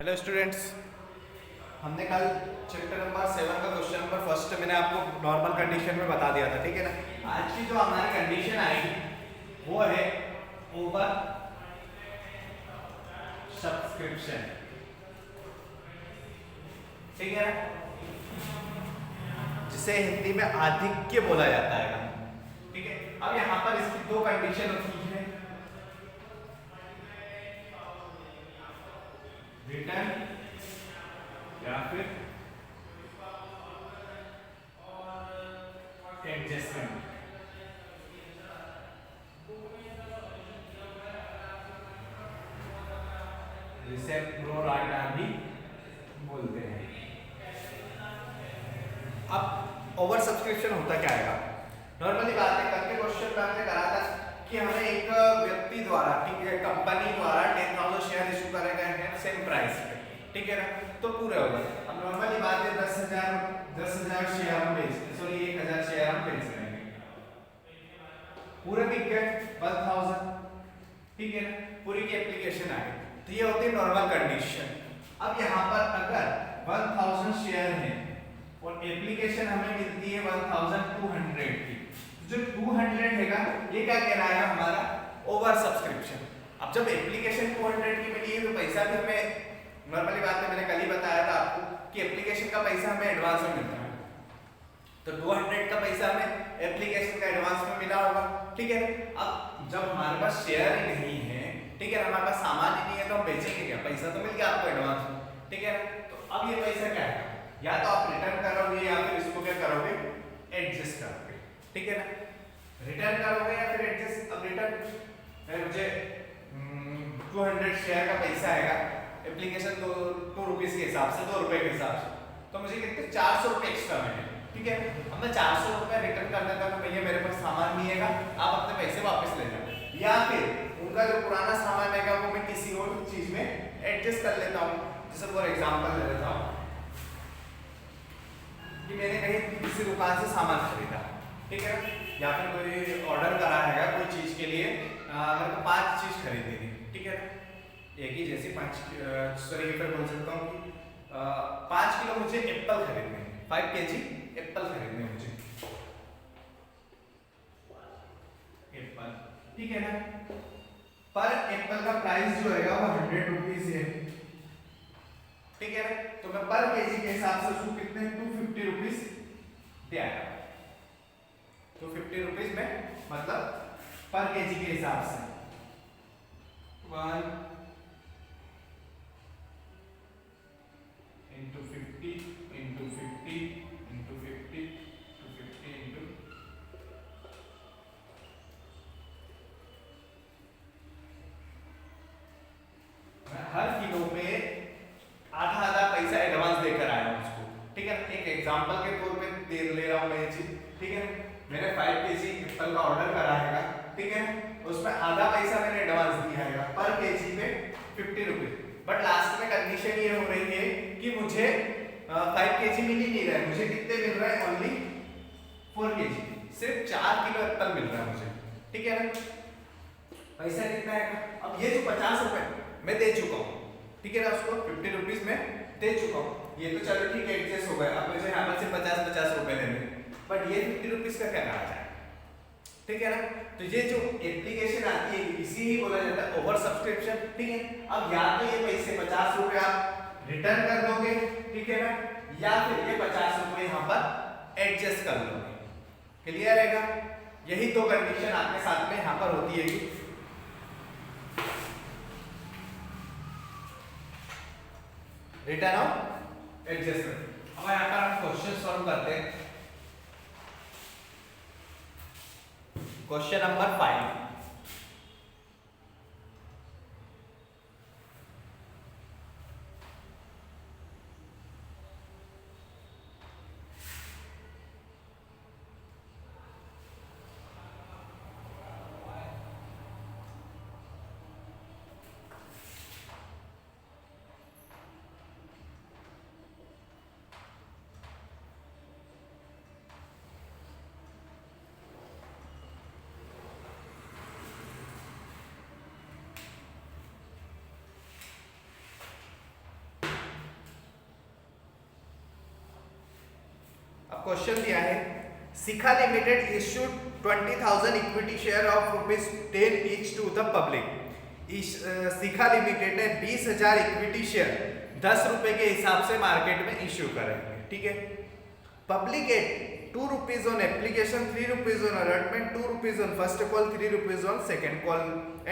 Hello students, हमने कल chapter number 7 का क्वेश्चन नंबर फर्स्ट मैंने आपको नॉर्मल कंडीशन में बता दिया था, ठीक है ना। आज की जो हमारी कंडीशन आएगी वो है ओवर सब्सक्रिप्शन, ठीक है ना, जिसे हिंदी में आधिक्य बोला जाता है, ठीक है। अब यहाँ पर इसकी दो कंडीशन होती है, रिटर्न या फिर एडजस्टमेंट। जिसे प्रोराटा भी बोलते हैं। अब ओवर सब्सक्रिप्शन होता क्या है? नॉर्मली बात है, कल के क्वेश्चन में हमने करा था कि हमें एक व्यक्ति द्वारा, ठीक है, कंपनी द्वारा 10,000 शेयर इशू करे गए हैं सेम प्राइस पे, ठीक है ना, तो पूरे हो गए। अब नॉर्मली बात है 10,000 शेयर हम बेचते, सॉरी 1,000 शेयर हम बेच रहे हैं, पूरे बिक गए 1,000, ठीक है ना, पूरी की एप्लीकेशन आ गई। तो ये होती है नॉर्मल कंडीशन। अब यहाँ पर अगर 1,000 शेयर है और एप्लीकेशन हमें मिलती है 1,200 की, जो 200 हैगा ये क्या कहलाएगा हमारा ओवर सब्सक्रिप्शन। अब जब एप्लीकेशन 200 की मिली है तो पैसा भी हमें, नॉर्मली बात है, मैंने कल ही बताया था आपको कि एप्लीकेशन का पैसा हमें एडवांस में मिलता है, तो 200 का पैसा हमें एप्लीकेशन का एडवांस में मिला होगा, ठीक है। अब जब हमारे पास शेयर ही नहीं है, ठीक है, हमारे पास सामान ही नहीं है, तो हम बेचेंगे क्या? पैसा तो मिल गया आपको एडवांस में, ठीक है। तो अब ये पैसा क्या है, या तो आप रिटर्न करोगे या फिर इसको क्या करोगे, एडजस्ट करोगे, ठीक है ना। रिटर्न करोगे या फिर एडजस्ट। अब रिटर्न मुझे 200 शेयर का पैसा आएगा, एप्लीकेशन तो 2 रुपीस के हिसाब से, 2 रुपए के हिसाब से, तो मुझे कितने 400 रुपए एक्स्ट्रा मिले, ठीक है। अब मैं 400 रुपए रिटर्न कर देता हूँ, भैया मेरे पास सामान नहीं है, आप अपने पैसे वापस ले जाओ, या फिर उनका जो पुराना सामान है वो मैं किसी और चीज में एडजस्ट कर लेता हूँ। जैसे फॉर एग्जांपल ले लेता हूँ कि मैंने कहीं किसी दुकान से सामान खरीदा, ठीक है, या फिर कोई ऑर्डर करा है कोई चीज के लिए, मेरे को 5 चीज खरीदनी थी, ठीक है, एक ही जैसी 5, सॉरी फिर बोल सकता हूँ कि 5 किलो मुझे एप्पल खरीदने, 5 kg एप्पल खरीदने मुझे, एप्पल, ठीक है ना। पर एप्पल का प्राइस जो है वो 100 रुपीज है, ठीक है ना, तो मैं पर केजी के हिसाब से उसको कितने 250 रुपीज दिया है, 250 रुपीज में, मतलब पर केजी के हिसाब से 1 into 50 into 50 into 50 to 50 into her kilo पे आधा आधा पैसा एडवांस देकर आया हूं उसको, ठीक है। एक एग्जांपल के तौर पे दे ले रहा हूं मैं ये चीज, ठीक है। मैंने 5 kg एप्पल का ऑर्डर करा है, ठीक है, उसमें आधा पैसा मैंने एडवांस दिया है पर केजी पे 50 रुपीज, बट लास्ट में कंडीशन ये हो रही है कि मुझे 5 kg मिल ही नहीं रहा है, मुझे कितने मिल रहा है, ओनली 4 kg, सिर्फ 4 किलो एप्पल मिल रहा है मुझे, ठीक है ना। पैसा कितना है? अब ये जो 50 रुपए मैं दे चुका हूँ, ठीक है ना, उसको 50 रुपीज में दे चुका हूँ, ये तो चलो ठीक है एडजस्ट हो गया। अब मुझे यहाँ पर से 50 रुपए देने, बट ये 50 रुपीज का क्या कहा जाए, ठीक है ना। तो ये जो एप्लीकेशन आती है इसी ही बोला जाता है ओवर सब्सक्रिप्शन, ठीक है। अब या तो ये पैसे 50 रुपए आप रिटर्न कर दोगे, ठीक है ना, या फिर ये 50 रुपए यहाँ पर एडजस्ट कर लोगे, क्लियर रहेगा। यही दो कंडीशन आपके साथ में यहाँ पर होती है, रिटर्न और एडजस्टमेंट। अब यहाँ पर हम क्वेश्चन सॉल्व करते हैं। क्वेश्चन नंबर 5, क्वेश्चन दिया है, Shikha limited issued 20,000 equity share of ₹10 each to the public. Shikha limited ने 20,000 इक्विटी शेयर 10 रुपए के हिसाब से मार्केट में इश्यू करेंगे, ठीक है। Public at ₹2 on application, ₹3 on allotment, ₹2 on first call, ₹3 on second call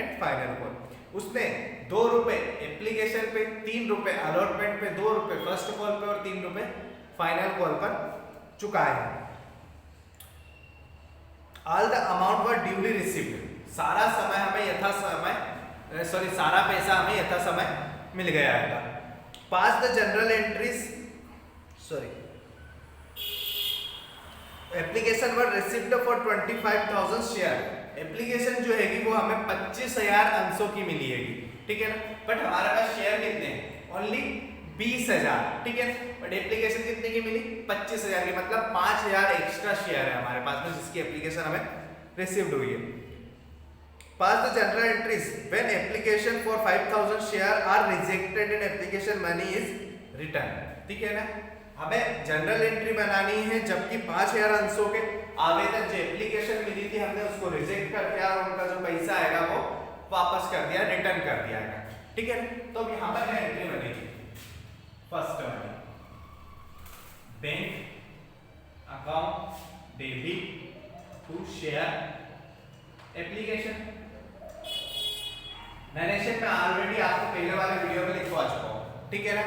and final call। उसने ₹2 एप्लीकेशन पे, ₹3 अलॉटमेंट पे, ₹2 फर्स्ट कॉल पे और ₹3 फाइनल कॉल पर चुकाए हैं। All the amount were duly received. सारा समय हमें यथा समय सारा पैसा हमें यथा समय मिल गया है। Pass the general entries application were received for 25,000 share. Application जो हैगी वो हमें 25,000 अंशों की मिली हैगी, ठीक है ना। बट हमारे पास शेयर कितने हैं? ओनली 20,000, ठीक है। बट एप्लीकेशन कितने की मिली? 25,000 की, मतलब 5,000 एक्स्ट्रा शेयर है हमारे पास में जिसकी एप्लीकेशन हमें रिसीव्ड हुई है। Pass the general entries when application for 5,000 share are rejected and application money is return, ठीक है ना। हमें जनरल एंट्री बनानी है जबकि 5,000 अंशों के आवेदन जो एप्लीकेशन मिली थी हमने उसको रिजेक्ट कर दिया और उनका जो पैसा आएगा वो वापस कर दिया, रिटर्न कर दिया है, ठीक है। तो अब यहाँ पर एंट्री बनेगी फर्स्ट वाली, bank account debit to share application. Narration में ऑलरेडी आपको पहले वाले वीडियो में लिखवा चुका हूं, ठीक है ना।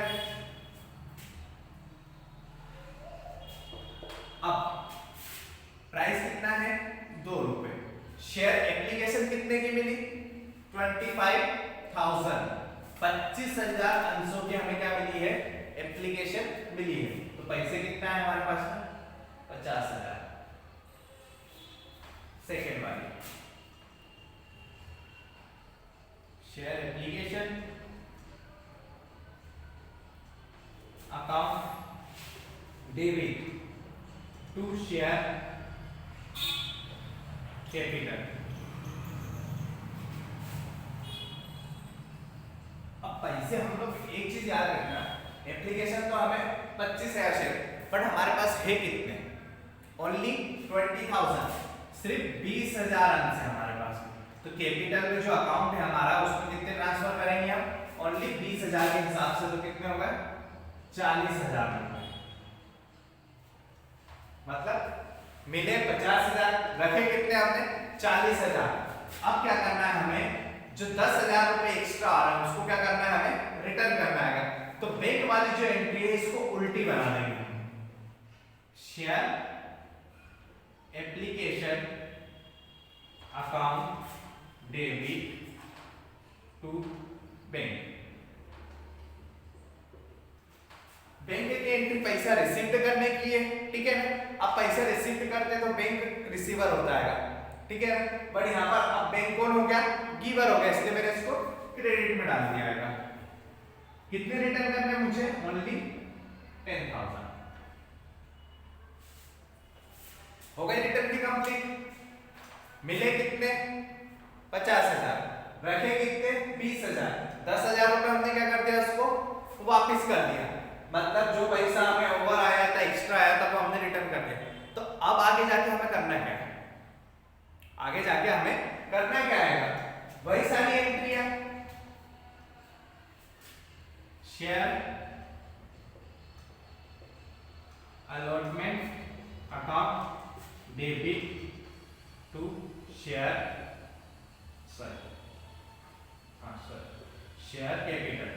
अब प्राइस कितना है? ₹2। शेयर एप्लीकेशन कितने की मिली? 25,000। 25,000 अंशों की हमें क्या मिली है? एप्लीकेशन मिली है। तो पैसे कितना है हमारे पास में? 50,000। सेकेंड वाली share application account debit to share capital. अब पैसे हम लोग एक चीज याद रखना, एप्लीकेशन तो हमें 25,000 शेयर, बट हमारे पास है कितने? ओनली 20,000, सिर्फ 20,000 अंश है हमारे पास। तो कैपिटल में जो अकाउंट है हमारा उसमें कितने ट्रांसफर करेंगे हम? ओनली 20,000 के हिसाब से। तो कितने हो गए? 40,000 रुपए। मतलब मिले 50,000, रखे कितने हमने? 40,000। अब क्या करना है हमें? जो 10,000 रुपए एक्स्ट्रा आ रहा है उसको क्या करना है? हमें रिटर्न करना है। तो बैंक वाली जो एंट्री है इसको उल्टी बना देंगे। Share application account debit to bank. Bank की एंट्री पैसा रिसीव्ड करने के लिए, ठीक है ना। अब पैसा रिसीव्ड करते तो बैंक रिसीवर होता है, ठीक है ना। बट यहाँ पर अब बैंक कौन हो गया? गिवर हो गया, इसलिए मैंने इसको क्रेडिट में डाल दिया है। कितने रिटर्न करने मुझे? ओनली 10,000। हो गई रिटर्न की कंप्लीट। मिले कितने? 50,000, रखे कितने? 20,000। 10,000 रुपए हमने क्या कर दिया? उसको वापिस कर दिया। मतलब जो पैसा हमें ओवर आया था, एक्स्ट्रा आया था, वो हमने रिटर्न कर दिया। तो अब आगे जाके हमें करना क्या है? आगे जाके हमें करना क्या है? वही सारी एंट्री है। Share allotment account debit to share share capital.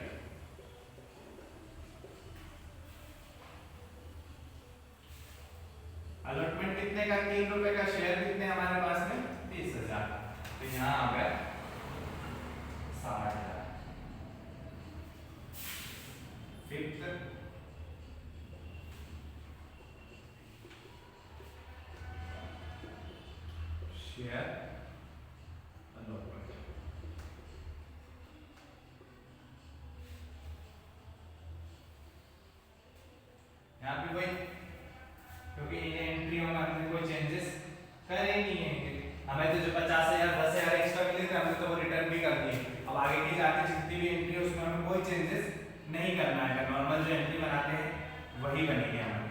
Allotment कितने का? ₹3 का। शेयर कितने हमारे पास में? 30,000। तो यहाँ आ गया 60,000। Fifth share allotment. यहाँ पे कोई, क्योंकि इन एंट्रियों में हमने कोई चेंजेस करे नहीं है। हमें तो जो 50,000 10,000 एक्स्ट्रा मिले थे हमने तो वो रिटर्न भी कर दिए। अब आगे की जाके जितनी भी एंट्री है उसमें हमें कोई चेंजेस नहीं करना है। नॉर्मल जो एंट्री बनाते हैं वही बनेगी हमारी।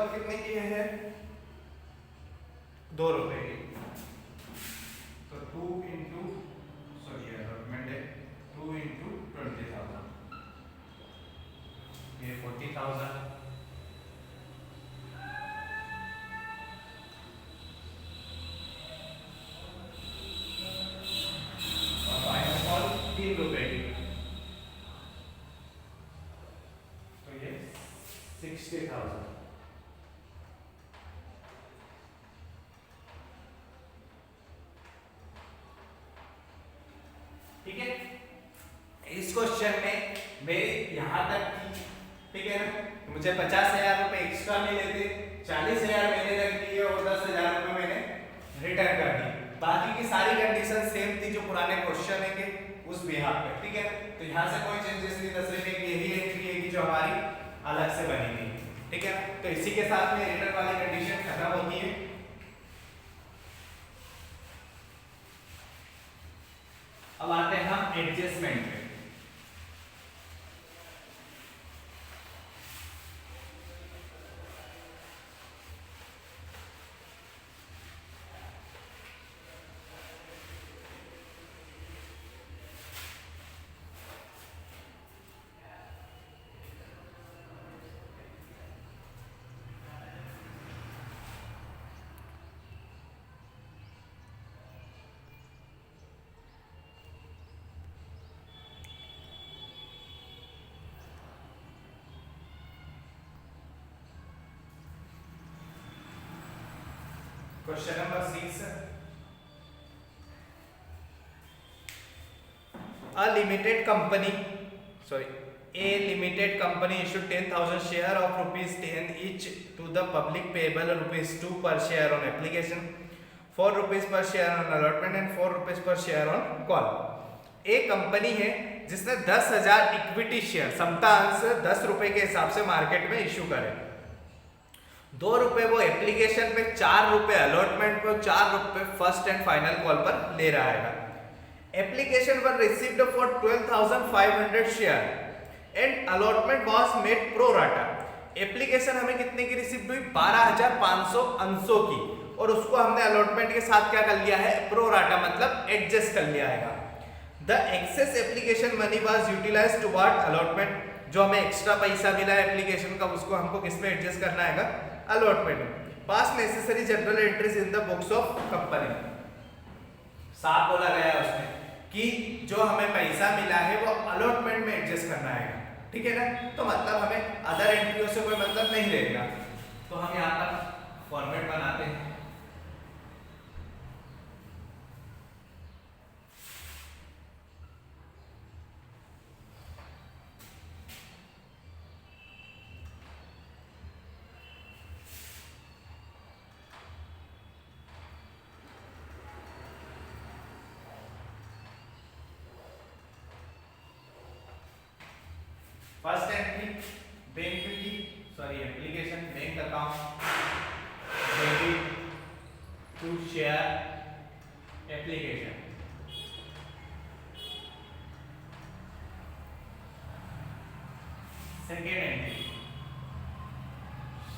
कॉल कितने की है? 2 रुपए की। तो 2 इंटू सॉरी अलॉटमेंट है 2 इंटू 20,000, ये 40,000। और फाइनल कॉल 3 रुपए की, तो ये 60,000। ठीक है, इस क्वेश्चन में मेरी यहां तक थी, ठीक है ना। मुझे 50,000 रुपए एक्स्ट्रा मिले थे, 40,000 मैंने रख दिए और 10,000 रुपए मैंने रिटर्न कर दी। बाकी की सारी कंडीशन सेम थी जो पुराने क्वेश्चन है के उस बिहाफ पे, ठीक है। तो यहाँ से कोई चेंजेस नहीं, बस सिर्फ एक यही एंट्री है कि जो हमारी अलग से बनी थी, ठीक है। तो इसी के साथ में रिटर्न वाली कंडीशन खत्म होती है। अब आते हैं हम एडजस्टमेंट पे। Question number 6. A limited company issued 10,000 share of rupees 10 each to the public payable rupees 2 per share on application, 4 rupees per share on allotment and 4 rupees per share on call. एक company है जिसने 10,000 equity share समतांश 10 रुपए के हिसाब से market में issue करे। 2 रुपए वो एप्लीकेशन पे, 4 रुपए अलॉटमेंट पे, 4 रुपए फर्स्ट एंड फाइनल कॉल पर ले रहा है। Application were received for 12,500 share and allotment was made pro rata. Application हमें कितने की रिसीव हुई? 12,500 अंशों की, और उसको हमने अलॉटमेंट के साथ क्या कर लिया है? प्रो राटा, मतलब एडजस्ट कर लिया है। The excess application money was utilised toward allotment. जो हमें एक्स्ट्रा पैसा मिला है एप्लीकेशन का, उसको हमको किस में एडजस्ट करना है? Allotment. Pass necessary general entries in the books of company. साफ बोला गया उसमें कि जो हमें पैसा मिला है वो अलॉटमेंट में एडजस्ट करना है, ठीक है ना। तो मतलब हमें अदर एंट्रियों से कोई मतलब नहीं रहेगा। तो हम यहाँ पर फॉर्मेट बनाते हैं। फर्स्ट एंट्री बैंक की, sorry application bank account debit to share application. Second entry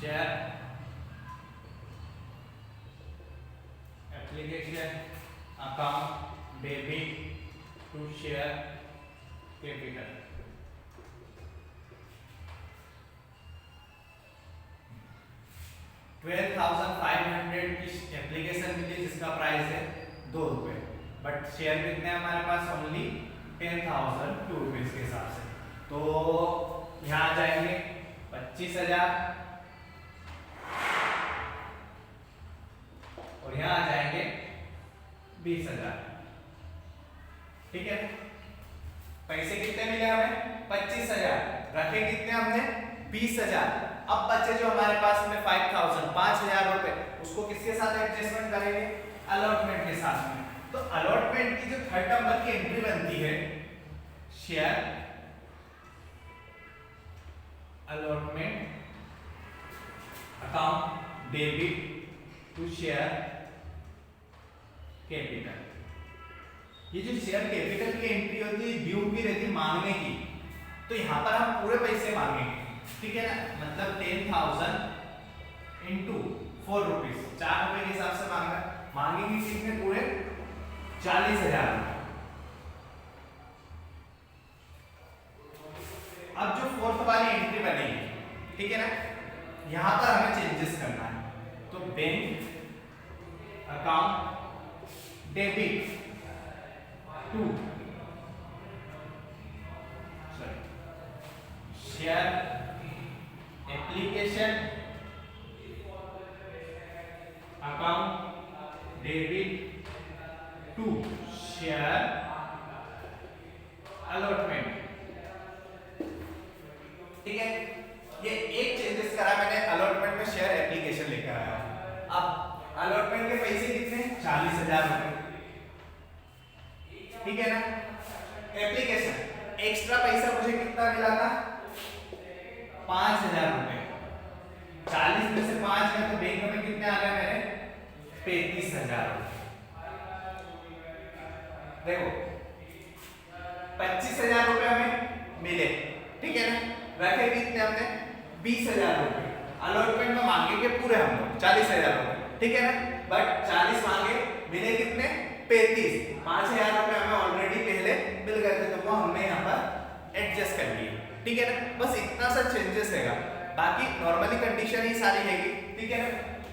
share application account debit to share capital. की एप्लीकेशन मिली जिसका प्राइस है 2 रुपए, बट शेयर कितने हमारे पास? ओनली 10,002 रुपीज के हिसाब से। तो यहाँ आ जाएंगे 25,000 और यहाँ आ जाएंगे 20,000, ठीक है। पैसे कितने मिले हमें? 25,000, रखे कितने हमने? 20,000। अब बचे जो हमारे पास में 5,000 रुपए, उसको किसके साथ एडजस्टमेंट करेंगे? अलॉटमेंट के साथ में। तो अलॉटमेंट की जो थर्ड नंबर की एंट्री बनती है, share allotment account debit to share capital. ये जो शेयर कैपिटल की एंट्री होती है ड्यू की रहती, मांगने की। तो यहां पर हम पूरे पैसे मांगेंगे, ठीक है ना। मतलब 10,000 इंटू 4 रुपीज, 4 रुपए के हिसाब से मांगा, मांगेंगे कितने, पूरे 40,000। अब जो फोर्थ वाली एंट्री बनेगी, ठीक है ना, यहां पर हमें चेंजेस करना है। तो bank account debit to share application account debit to share allotment. ठीक है, ये एक चेंजेस करा मैंने, अलॉटमेंट में शेयर एप्लीकेशन लेकर आया। अब अलॉटमेंट के पैसे कितने, 40,000 रुपए, ठीक है ना। एप्लीकेशन एक्स्ट्रा पैसा मुझे कितना मिला था, 5,000 रुपए। 40 में से 5 गए तो बैंक में कितने आ गए मेरे, 35,000 रुपए। देखो 25,000 रुपए हमें मिले, ठीक है ना, रखे कितने हमने, 20,000 रुपए। अलॉटमेंट में मांगेंगे पूरे हम लोग 40,000 रुपए, ठीक है ना, बट 40 मांगे, मिले कितने, 35। 5,000 रुपए हमें ऑलरेडी पहले मिल गए थे, तो वो हमने यहाँ पर एडजस्ट कर लिए, ठीक है ना। बस इतना सा चेंजेस रहेगा, बाकी नॉर्मली कंडीशन ही सारी रहेगी, ठीक है ना।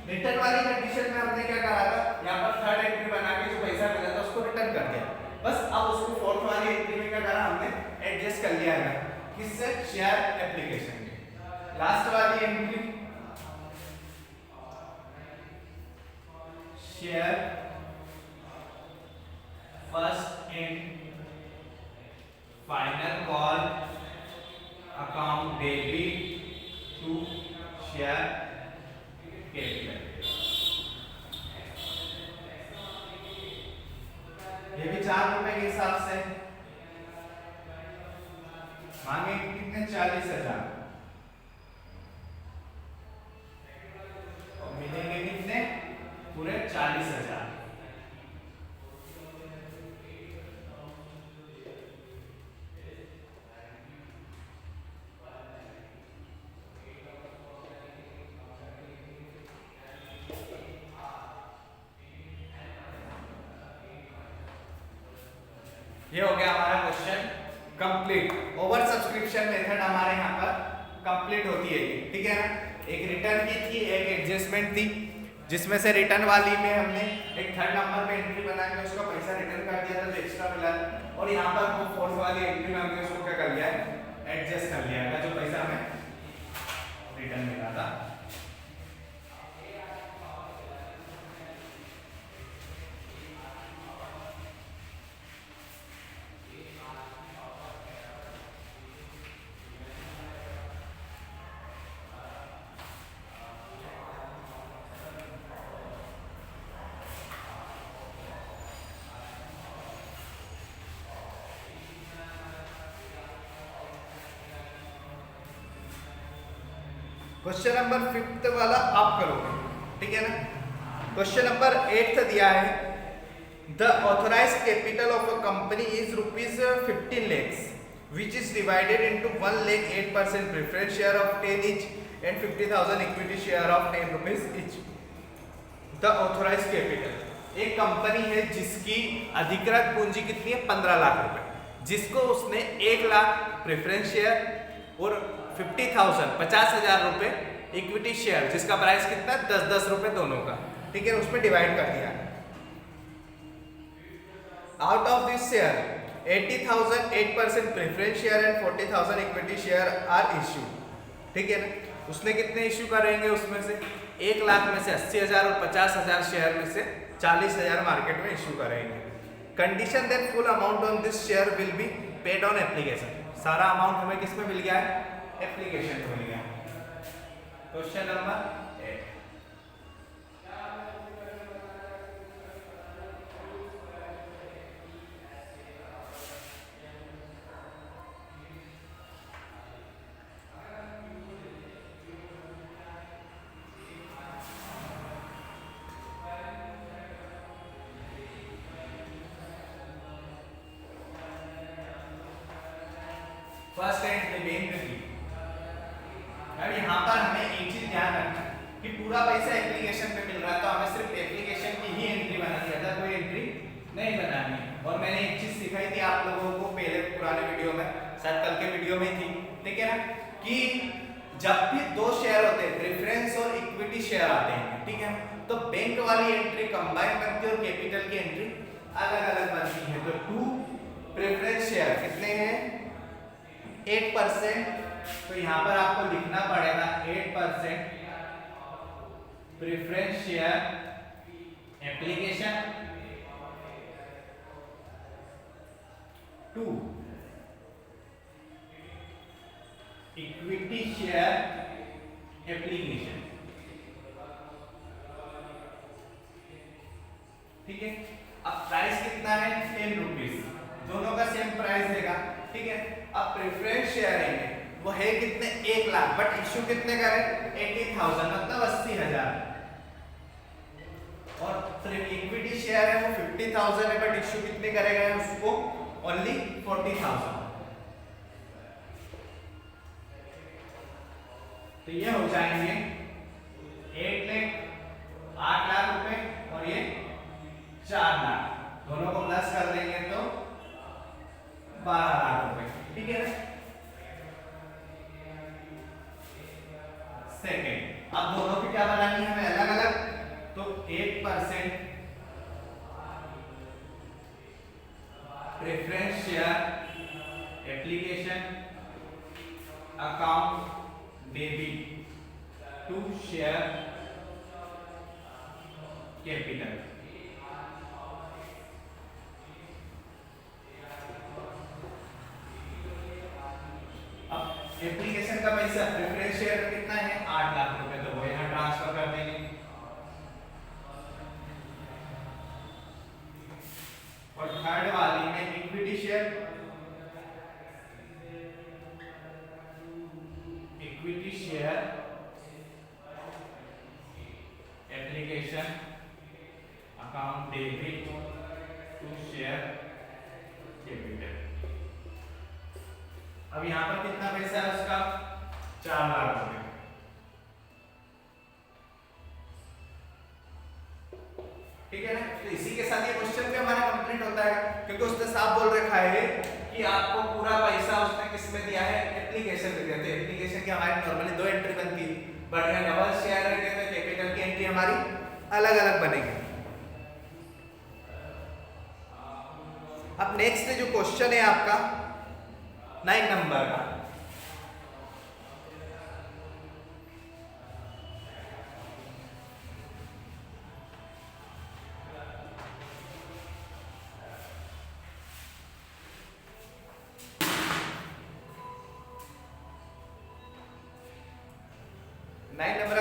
रिटर्न वाली कंडीशन में हमने क्या कहा था, यहाँ पर थर्ड एंट्री बना के जो पैसा मिला था उसको रिटर्न कर दिया। बस अब उसको फोर्थ वाली एंट्री में क्या करा, हमने एडजस्ट कर लिया है, किससे, शेयर एप्लीकेशन के। लास्ट वाली entry share first and final call account debit to share capital. ये भी 4 रुपए के हिसाब से मांगे कितने, 40,000, और मिलेंगे कितने, पूरे 40,000। ये हो गया हमारा question complete. Over subscription method हमारे यहाँ पर कंप्लीट होती है, ठीक है ना। एक रिटर्न की थी, एक एडजस्टमेंट थी, जिसमें से रिटर्न वाली में हमने एक थर्ड नंबर पे एंट्री बना के उसका पैसा रिटर्न कर दिया था जो एक्स्ट्रा मिला, और यहाँ पर वो फोर्थ वाली एंट्री में हमने उसको क्या कर लिया है, एडजस्ट कर लिया है, जो पैसा हमें रिटर्न मिला था। क्वेश्चन नंबर 5th वाला आप करोगे, ठीक है ना। क्वेश्चन नंबर 8th दिया है, the authorised capital of a company is ₹15 lakhs which is divided into 1 lakh 8% preference share of 10 each and 50,000 equity share of 10 rupees each। The authorised capital, एक company है जिसकी अधिकृत पूंजी कितनी है, 15 लाख रुपए, जिसको उसने 1 लाख प्रेफरेंस शेयर और 50,000 रुपए इक्विटी शेयर, जिसका प्राइस कितना, 10-10 रुपए दोनों का, ठीक है, उसमें डिवाइड कर दिया। Out of this share 80,000 8% preference share and 40,000 equity share are issue, ठीक है ना। उसने कितने इश्यू करेंगे, उसमें से 1 लाख में से 80,000 और 50,000 शेयर में से 40,000 मार्केट में इश्यू करेंगे। Condition that full amount on this share will be paid on application, सारा अमाउंट हमें किस में मिल गया है, एप्लीकेशन में मिल गया। Question number 8, first and remain की। अब यहाँ पर हमें एक चीज ध्यान रखना कि पूरा पैसा एप्लीकेशन पे मिल रहा है, तो हमें सिर्फ एप्लीकेशन की ही एंट्री बनानी है, कोई एंट्री नहीं बनानी है। और मैंने एक चीज सिखाई थी आप लोगों को पहले पुराने वीडियो में, शायद कल के वीडियो में थी, ठीक है ना, कि जब भी दो शेयर होते हैं, प्रेफरेंस और इक्विटी शेयर आते हैं, ठीक है, तो बैंक वाली एंट्री कंबाइन बनती है और कैपिटल की एंट्री अलग अलग बनती है। तो 2 प्रेफरेंस शेयर कितने हैं 8%, तो यहां पर आपको लिखना पड़ेगा 8% preference share application, 2 equity share application, ठीक है। अब प्राइस कितना है 10 रुपीज, दोनों का सेम प्राइस देगा, ठीक है। अब प्रेफरेंस शेयर है वो है कितने 1 लाख, बट इश्यू कितने का है 80,000 मतलब 80,000, और सिर्फ इक्विटी शेयर है वो 50,000 है, बट इश्यू कितने करेगा उसको ओनली 40,000। तो ये हो जाएंगे 8 लाख रुपए और ये 4 लाख, दोनों को प्लस कर देंगे तो 12 लाख रुपए, ठीक है ना। सेकेंड, अब दोनों की क्या बनानी है हमें अलग अलग, तो 8% preference share application account debit to share capital. अब एप्लीकेशन का पैसा प्रेफरेंस शेयर कितना है 8 लाख रुपए, तो वो यहां ट्रांसफर कर देंगे। और थर्ड वाली में equity share, equity share application account debit to share capital. अब यहां पर कितना पैसा है उसका 4 लाख रुपए, ठीक है ना। तो इसी के साथ ये क्वेश्चन भी हमारा कंप्लीट होता है, क्योंकि उसने साफ बोल रखा है कि आपको पूरा पैसा उसने किस में दिया है एप्लीकेशन में दिया, तो एप्लीकेशन की हमारी नॉर्मली 2 एंट्री बनती है, बट यहाँ डबल शेयर रहेंगे तो कैपिटल की एंट्री हमारी अलग अलग बनेगी। अब नेक्स्ट जो क्वेश्चन है आपका 9 नंबर का,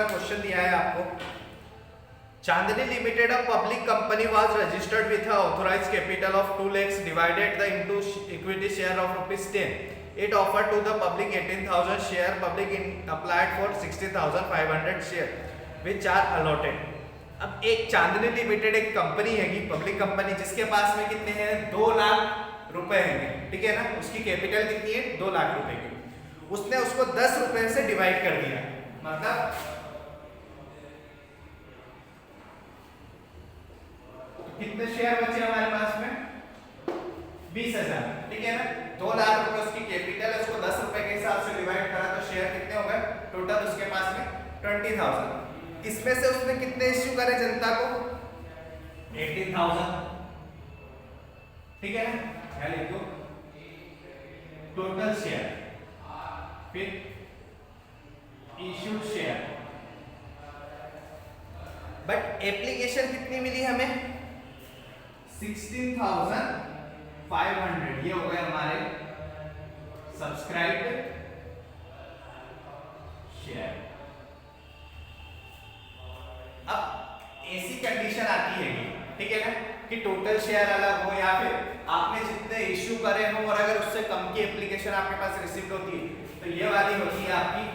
क्वेश्चन दिया है आपको, Chandni limited a public company was registered with a authorised capital of 2 lakhs divided the into equity share of ₹10. It offered to the public 18,000 share. Public applied for 60,500 share which are allotted. अब एक चांदनी limited एक company है, public company, जिसके पास में कितने हैं 2 लाख रुपए हैं, ठीक है ना। उसकी कैपिटल कितनी है 2 लाख रुपए की, उसने उसको 10 रुपए से डिवाइड कर दिया, मतलब कितने शेयर बचे हमारे पास में 20,000, ठीक है ना। 2 लाख रुपए उसकी कैपिटल है, उसको 10 रुपए के हिसाब से डिवाइड करा तो शेयर कितने हो गए टोटल उसके पास में 20,000। इसमें से उसने कितने इश्यू करे जनता को 18,000, ठीक है ना। क्या लिख दो टोटल शेयर, फिर इश्यूड शेयर, बट एप्लीकेशन कितनी मिली हमें 16,500, ये हो गए हमारे सब्सक्राइब्ड शेयर। अब ऐसी कंडीशन आती है ठीक है ना कि टोटल शेयर अलग हो या फिर आपने जितने इश्यू करे हो और अगर उससे कम की एप्लीकेशन आपके पास रिसीव्ड होती है तो ये वाली होती है आपकी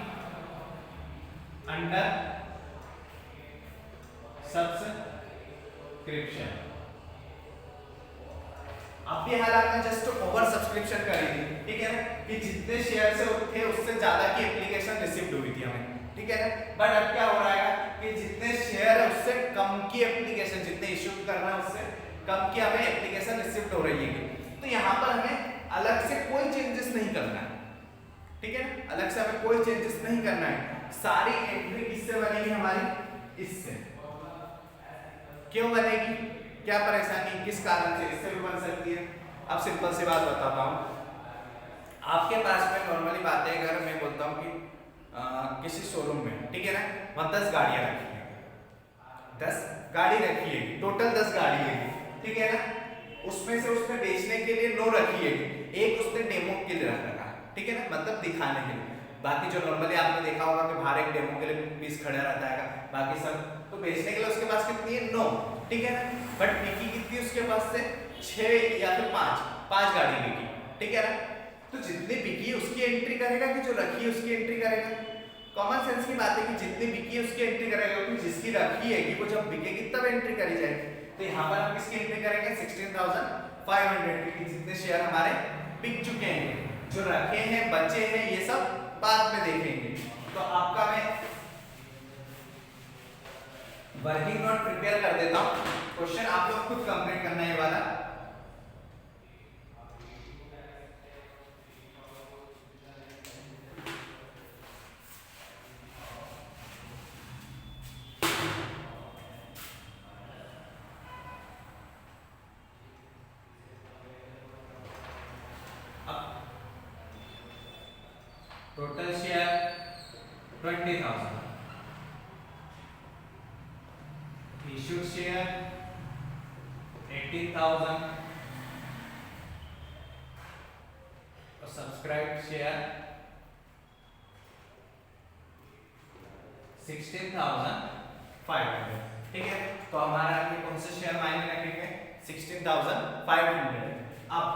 अंडर सब्सक्रिप्शन। अब ये हालात में जस्ट ओवर सब्सक्रिप्शन करेंगे, ठीक है ना, कि जितने शेयर से थे उससे ज्यादा की एप्लीकेशन रिसीव्ड हुई थी हमें, ठीक है ना। बट अब क्या हो रहा है कि जितने शेयर है उससे कम की एप्लीकेशन, जितने इश्यू करना है उससे कम की हमें एप्लीकेशन रिसीव हो रही है। तो यहाँ पर हमें अलग से कोई चेंजेस नहीं करना है, ठीक है ना, अलग से हमें कोई चेंजेस नहीं करना है। सारी एंट्री किससे बनेगी हमारी, इससे। क्यों बनेगी, क्या परेशानी, किस कारण से, इससे भी बन सकती है। अब सिंपल सी बात बताता हूँ, आपके पास में नॉर्मली बात है, अगर मैं बोलता हूँ कि किसी शोरूम में, ठीक है ना, वहाँ 10 गाड़ियाँ रखी है, 10 गाड़ी रखी है, टोटल 10 गाड़ी है, ठीक है ना, उसमें से उसने बेचने के लिए 9 रखी है, एक उसने डेमो के लिए रखा है, ठीक है ना, मतलब दिखाने के लिए। बाकी जो नॉर्मली आपने देखा होगा कि बाहर एक डेमो के लिए पीस खड़ा रहता है, बाकी सब तो बेचने के लिए उसके पास कितनी है, 9, ठीक है ना। बट बिकी कितनी उसके पास से 6 या फिर 5 गाड़ी बिकी, ठीक है ना। तो जितनी बिकी उसकी एंट्री करेगा कि जो रखी है उसकी एंट्री करेगा। कॉमन सेंस की बात है कि जितनी बिकी है उसकी एंट्री करेगा, क्योंकि जिसकी रखी है कि वो जब बिकेगी तब एंट्री करी जाएगी। तो यहाँ पर हम किसकी एंट्री करेंगे, 16,500 की, जितने शेयर हमारे बिक चुके हैं, जो रखे हैं बचे हैं ये सब बाद में देखेंगे। तो आपका मैं वर्किंग नोट प्रिपेयर कर देता हूँ, क्वेश्चन आप लोग खुद कंप्लीट करना है ये वाला। टोटल शेयर 20,000, इश्यूड शेयर 18,000 और सब्सक्राइब शेयर 16,500, ठीक है। तो हमारा ये कौन से शेयर मायने रखेंगे, 16,500। अब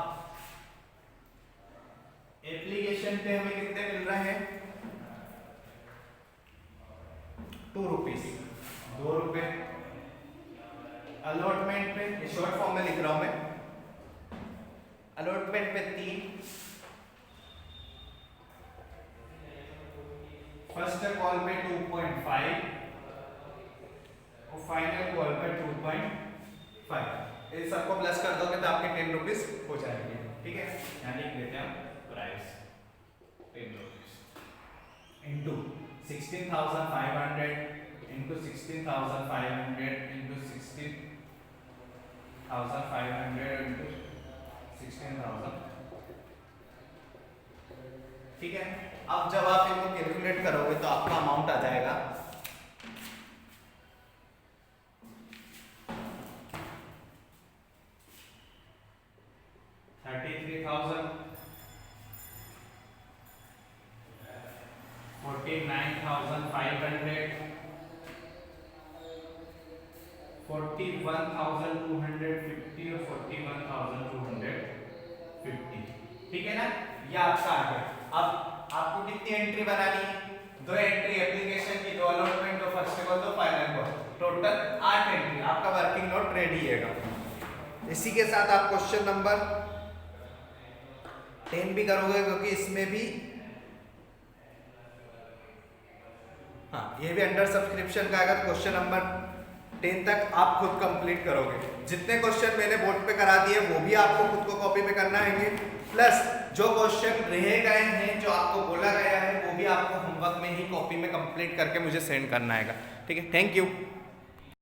एप्लीकेशन पे हमें कितने मिल रहे हैं, 2 रुपीज, 2 रुपए। अलॉटमेंट पे, ये शॉर्ट फॉर्म में लिख रहा हूं मैं, अलॉटमेंट पे 3, फर्स्ट कॉल पे 2.5 और फाइनल कॉल पे 2.5। इन सबको प्लस कर दोगे तो आपके 10 रुपीज हो जाएंगे, ठीक है। यहाँ लिख देते हैं price 10 rupees into 16,500 into 16,500 into 16,500 into 16,000, ठीक है। अब जब आप इनको कैलकुलेट करोगे तो आपका अमाउंट आ जाएगा 33,000, 49,500, 41,250 और 41,250, ठीक है ना। ये आपका आ गया। अब आपको कितनी एंट्री बनानी है, 2 एंट्री एप्लीकेशन की, 2 allotment, 2 first call, 2 final call, total 8 entry. आपका वर्किंग नोट रेडी है। इसी के साथ आप क्वेश्चन नंबर 10 भी करोगे, क्योंकि इसमें भी हाँ ये भी अंडर सब्सक्रिप्शन का अगर क्वेश्चन नंबर 10 तक आप खुद कंप्लीट करोगे। जितने क्वेश्चन मैंने बोर्ड पे करा दिए वो भी आपको खुद को कॉपी पे करना है, प्लस जो क्वेश्चन रह गए हैं जो आपको बोला गया है वो भी आपको होमवर्क में ही कॉपी में कंप्लीट करके मुझे सेंड करना है, ठीक है। Thank you.